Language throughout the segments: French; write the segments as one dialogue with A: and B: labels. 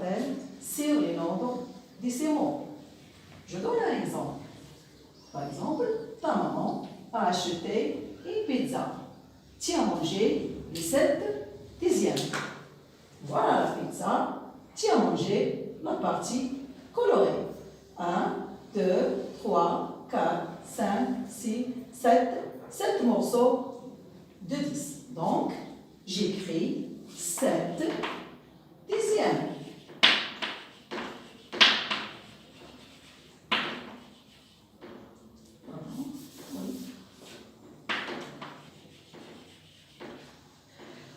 A: t-elle sur les nombres décimaux? Je donne un exemple. Par exemple, ta maman a acheté une pizza. Tu as mangé le 7/10. Voilà la pizza. Tu as mangé la partie colorée. 1, 2, 3, 4, 5, 6, 7 morceaux de 10. Donc, j'écris 7/10.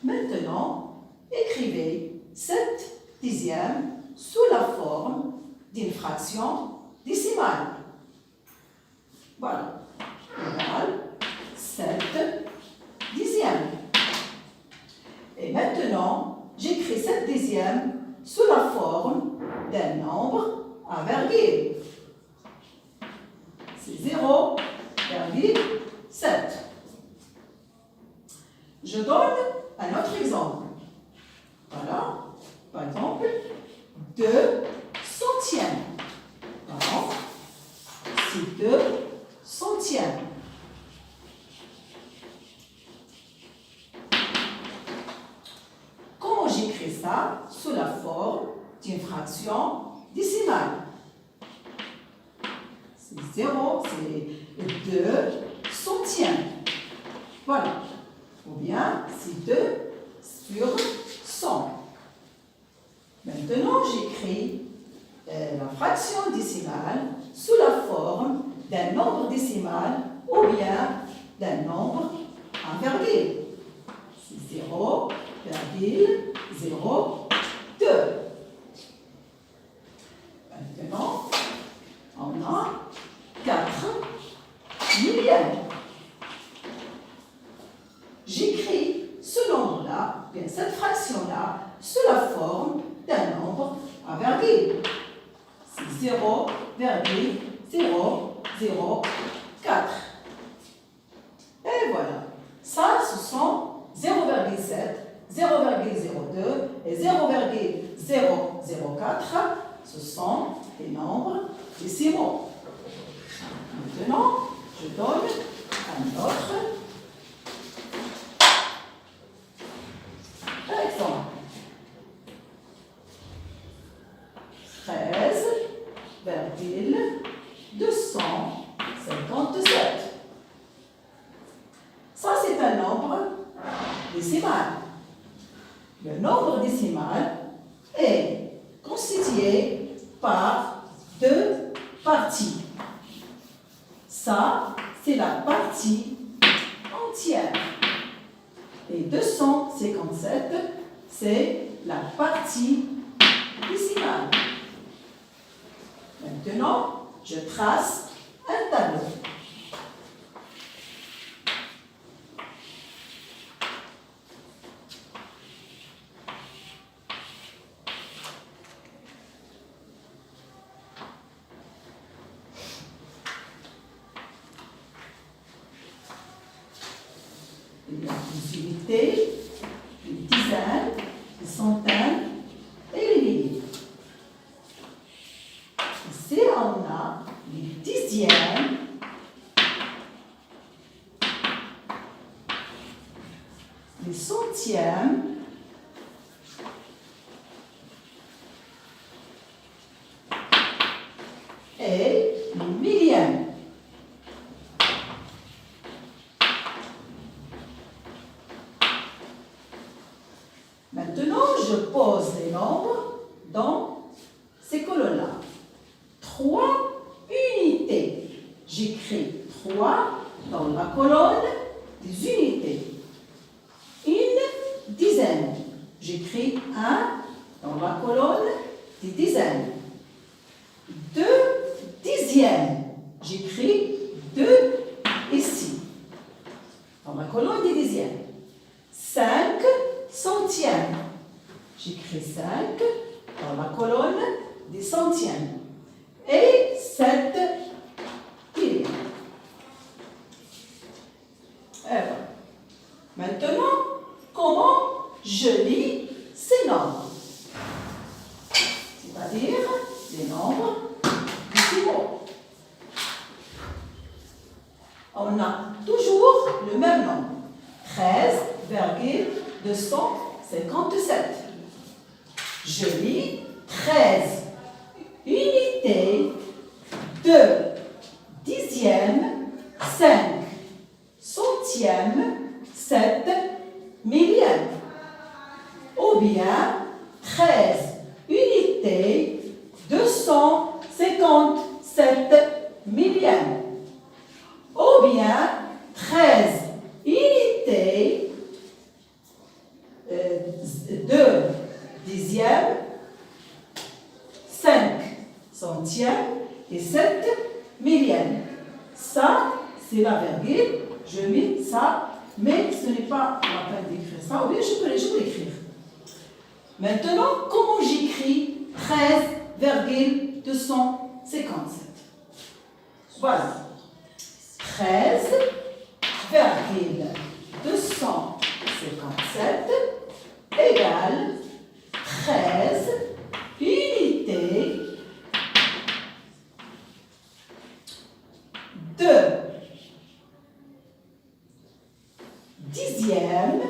A: Maintenant, écrivez 7/10 sous la forme d'une fraction décimale. Voilà. Égal 7/10. Et maintenant, j'écris 7/10 sous la forme d'un nombre à virgule. C'est 0,7. Je donne un autre exemple. Voilà. Par exemple, 2 centièmes. Voilà. C'est 2 centièmes. Comment j'écris ça sous la forme d'une fraction décimale? C'est 0, c'est 2 centièmes. Voilà. Ou bien, c'est 2 sur 100. Maintenant, j'écris la fraction décimale sous la forme d'un nombre décimal ou bien d'un nombre en virgule. C'est 0,02. Maintenant, on a 4 millièmes. J'écris ce nombre-là, bien cette fraction-là, sous la forme d'un nombre à virgule. C'est 0,004. Et voilà. Ça, ce sont 0,7, 0,02 et 0,004. Ce sont des nombres décimaux. Maintenant, je donne un autre exemple. 13,257. Ça, c'est un nombre décimal. Le nombre décimal est constitué par 2 parties. Ça, c'est la partie entière. Et 257, c'est la partie décimale. Maintenant, je trace un tableau. Il y a des unités, des dizaines, des centaines et les milliers. Ici, on a les dixièmes, les centièmes, et les millièmes. Maintenant, je pose les nombres dans ces colonnes-là. 3 unités. J'écris 3 dans la colonne des unités. Une dizaine. J'écris 1 dans la colonne des dizaines. 2 dixièmes. J'écris 2 ici, dans la colonne des dixièmes. 5 centièmes. J'écris 5 dans la colonne des centièmes. Et 7 millièmes. Et voilà. Maintenant, comment je lis ces nombres? on a toujours le même nombre. 13,257. Je lis 13 unités de dixième, 5 centièmes, 7 millièmes. Ou bien 13 unités 257 millièmes. Ou bien 13 unités de dixième, 5 centièmes et 7 millièmes. Ça, c'est la virgule. Je mets ça, mais ce n'est pas la peine d'écrire ça. Ou bien je peux l'écrire. Maintenant, comment j'écris 13,257? Voilà. 13,257 égale 13 unités de dixième,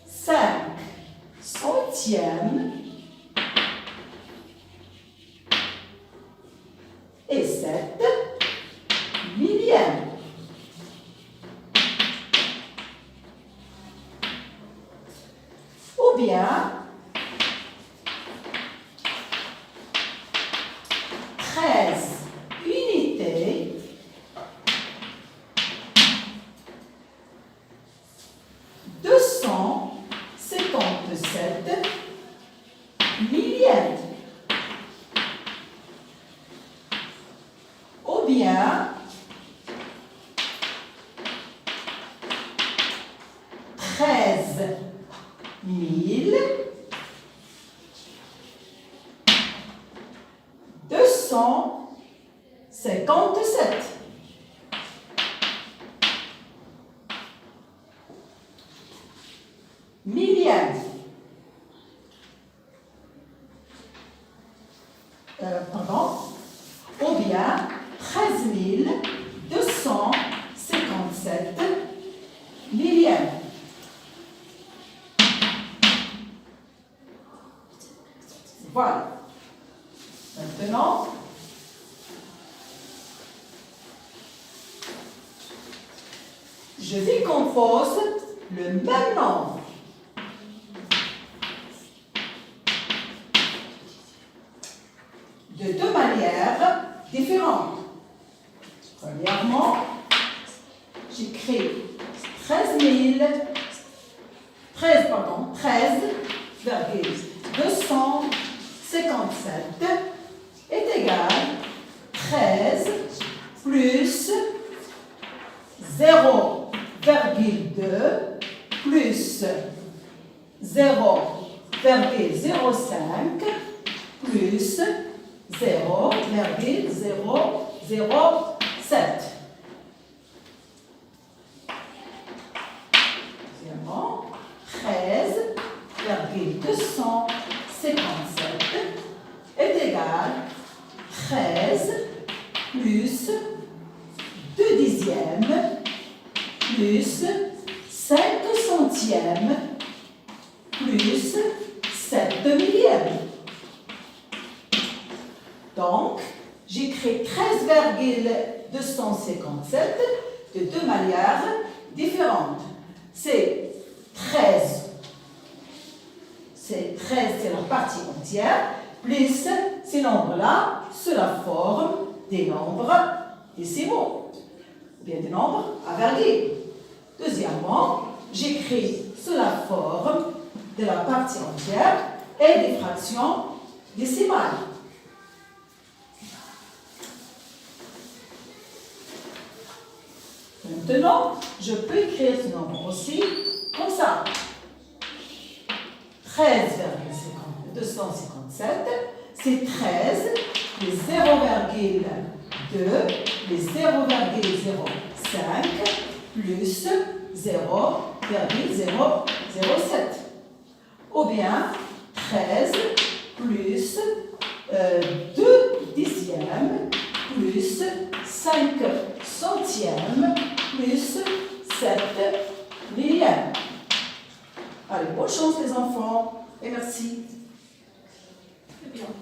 A: 5 centièmes et 7 millièmes. Ou bien 13 unités de 257 millièmes. Ou bien 13 257. Millièmes. Ou bien 13 257 millièmes. Voilà. Maintenant, je décompose le même nombre. De deux manières différentes. Premièrement, j'écris 13,257 est égal 13 plus 0,2 plus 0,05 plus 0,007. Deuxièmement, 13,257 est égal 13 plus 2 dixièmes plus 5 centièmes plus 7 millièmes. Donc, j'écris 13,257 de deux manières différentes. C'est 13, c'est la partie entière, plus ces nombres-là sous la forme des nombres décimaux, ou bien des nombres à virgule. Deuxièmement, j'écris sous la forme de la partie entière et des fractions décimales. Maintenant, je peux écrire ce nombre aussi comme ça. 13,257, c'est 13, les 0,2, les 0,07 5 plus 0,007. Ou bien 13 plus 2 dixièmes plus 5 centièmes plus 7 millièmes. Allez, bonne chance les enfants et merci.